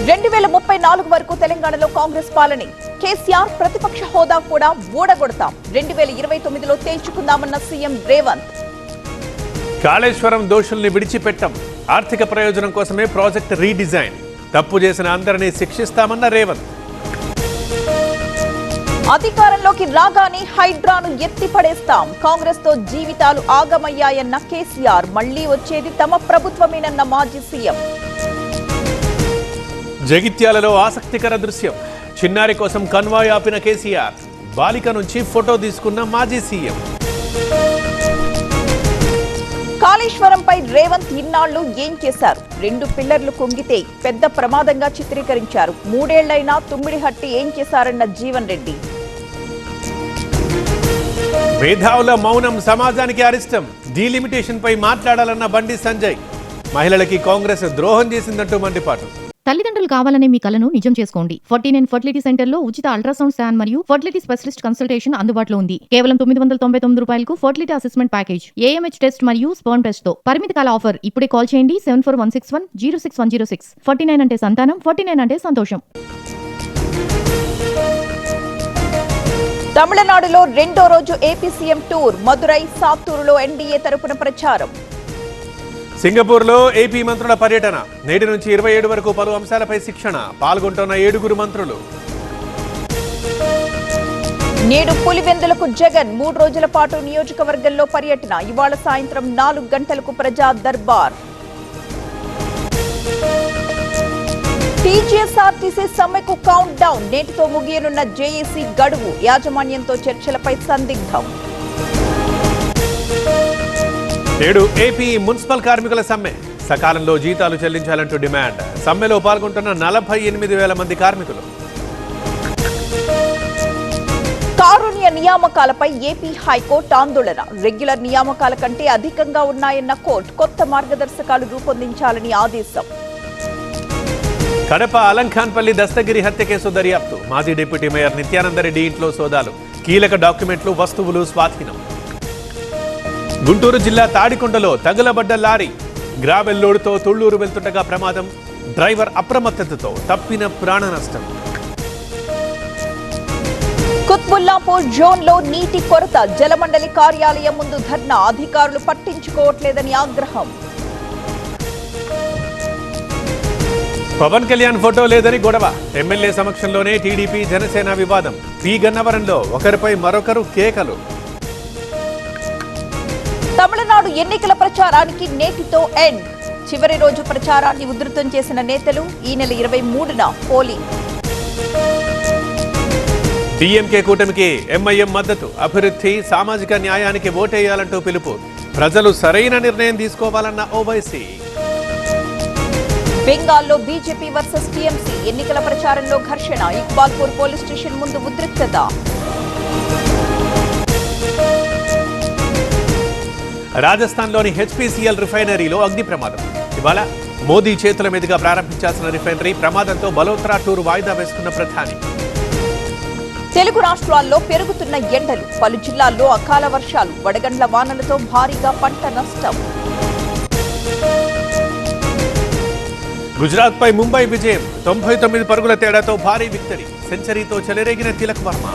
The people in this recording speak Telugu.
2034 వరకు తెలంగాణలో కాంగ్రెస్ పాలనే. కేసీఆర్ ప్రతిపక్ష హోదా కూడా ఊడగొడతాం. 2029లో తేల్చుకుందామన్న సీఎం రేవంత్. కాళేశ్వరం దోషుల్ని విడిచిపెట్టం. ఆర్థిక ప్రయోజనం కోసమే ప్రాజెక్ట్ రీడిజైన్. తప్పు చేసిన అందరినీ శిక్షిస్తామన్న రేవంత్. అధికారంలోకి రాగానే హైడ్రాను ఎత్తిపడేస్తాం. కాంగ్రెస్ తో జీవితాలు ఆగమయ్యాయన్న కేసీఆర్. మళ్లీ వచ్చేది తమ ప్రభుత్వమేనన్న మాజీ సీఎం. జగిత్యాలలో ఆసక్తికర దృశ్యం. చిన్నారి కోసం కన్వాయ్ ఆపిన కేసీఆర్. బాలిక నుంచి ఫోటో తీసుకున్న మాజీ సీఎం. కాళేశ్వరంపై రేవంత్ ఇన్నాళ్లు ఏం చేశారు? 2 పిల్లర్లు కుంగితే పెద్ద ప్రమాదంగా చిత్రీకరించారు. 3 ఏళ్లైనా తుమ్మిడిహట్టి ఏం చేశారన్న జీవన్ రెడ్డి. మేధావుల మౌనం సమాజానికి అరిష్టం. డీలిమిటేషన్ పై మాట్లాడాలన్న బండి సంజయ్. మహిళలకి కాంగ్రెస్ ద్రోహం చేసిందంటూ మండిపాటు. తల్లిదండ్రులు కావాలనే మీ కలను నిజం చేసుకోండి. 49 ఫర్టిలిటీ సెంటర్లో ఉచిత అల్ట్రాసౌండ్ స్కాన్ మరియు ఫర్టిలిటీ స్పెషలిస్ట్ కన్సల్టేషన్ అందుబాటులో ఉంది. కేవలం 999 రూపాయలకు fertility assessment package, AMH test మరియు స్పర్మ్ టెస్ట్ తో. పరిమిత కాల ఆఫర్. ఇప్పుడే కాల్ చేయండి 7416106106. 49 అంటే సంతానం, 49 అంటే సంతోషం. తమిళనాడులో రెండో రోజు ఏపీ సీఎం టూర్. మదురై, సాత్తూరులో ఎన్డీఏ తరపున ప్రచారం. సింగపూర్లో ఏపీ మంత్రుల పర్యటన. నేటి నుంచి 27 వరకు పలు అంశాలపై శిక్షణ. పాల్గొంటున్న 7 మంత్రులు. నేడు పులివెందులకు జగన్ 3 రోజుల పాటు నియోజకవర్గంలో పర్యటన. ఇవాళ సాయంత్రం 4 గంటలకు ప్రజా దర్బార్. టీజీఎస్ఆర్టీసీ సమ్మెకు కౌంట్ డౌన్. నేటితో ముగియనున్న జేఏసీ గడువు. యాజమాన్యంతో చర్చలపై సందిగ్ధం. నేడు ఏపీ మున్సిపల్ కార్మికుల సమ్మె. సకాలంలో జీతాలు చెల్లించాలంటూ డిమాండ్. సమ్మెలో పాల్గొంటున్న 48,000 మంది కార్మికులు. కారుణ్య నియామకాలపై ఏపీ హైకోర్టు ఆందోళన. రెగ్యులర్ నియామకాల కంటే అధికంగా ఉన్నాయన్న కోర్టు. కొత్త మార్గదర్శకాలు రూపొందించాలని ఆదేశం. కడప అలంఖాన్పల్లి దస్తగిరి హత్య కేసు దర్యాప్తు. మాజీ డిప్యూటీ మేయర్ నిత్యానందరెడ్డి ఇంట్లో సోదాలు. కీలక డాక్యుమెంట్లు, వస్తువులు స్వాధీనం. గుంటూరు జిల్లా తాడికొండలో తగులబడ్డ లారీ. గ్రావెల్ లోడుతో తుళ్లూరు వెళ్తుండగా ప్రమాదం. డ్రైవర్ అప్రమత్తతతో తప్పిన ప్రాణ నష్టం. కుత్బుల్లాపూర్ జోన్లో నీటి కొరత. జలమండలి కార్యాలయం ముందు ధర్నా. అధికారులు పట్టించుకోవట్లేదని ఆగ్రహం. పవన్ కళ్యాణ్ ఫోటో లేదని గొడవ. ఎమ్మెల్యే సమక్షంలోనే టీడీపీ జనసేన వివాదం. పి గన్నవరంలో ఒకరిపై మరొకరు కేకలు. తమిళనాడు ఎన్నికల ప్రచారానికి నేటితో ఎండ్. చివరి రోజు ప్రచారాన్ని ఉధృతం చేసిన నేతలు. ఈ నెల 23న పోలింగ్. డీఎంకే కూటమికి ఎంఐఎం మద్దతు. అభివృద్ధి, సామాజిక న్యాయానికి ఓటేయాలంటూ పిలుపు. ప్రజలు సరైన నిర్ణయం తీసుకోవాలన్న ఓవైసీ. బెంగాల్లో బీజేపీ వర్సెస్ టీఎంసీ. ఎన్నికల ప్రచారంలో ఘర్షణ. ఇక్బాల్పూర్ పోలీస్ స్టేషన్ ముందు ఉద్రిక్తత. రాజస్థాన్లోని హెచ్పీసీఎల్ రిఫైనరీలో అగ్ని ప్రమాదం. ఇవాళ మోదీ చేతుల మీదుగా ప్రారంభించాల్సిన రిఫైనరీ ప్రమాదంతో బలోత్రా టూర్ వాయిదా వేసుకున్న ప్రధాని. తెలుగు రాష్ట్రాల్లో పెరుగుతున్న ఎండలు. పలు జిల్లాల్లో అకాల వర్షాలు. వడగండ్ల వానలతో భారీగా పంట నష్టం. గుజరాత్పై ముంబై విజయం. 99 పరుగుల తేడాతో భారీ విక్టరీ. సెంచరీతో చెలరేగిన తిలక్ వర్మ.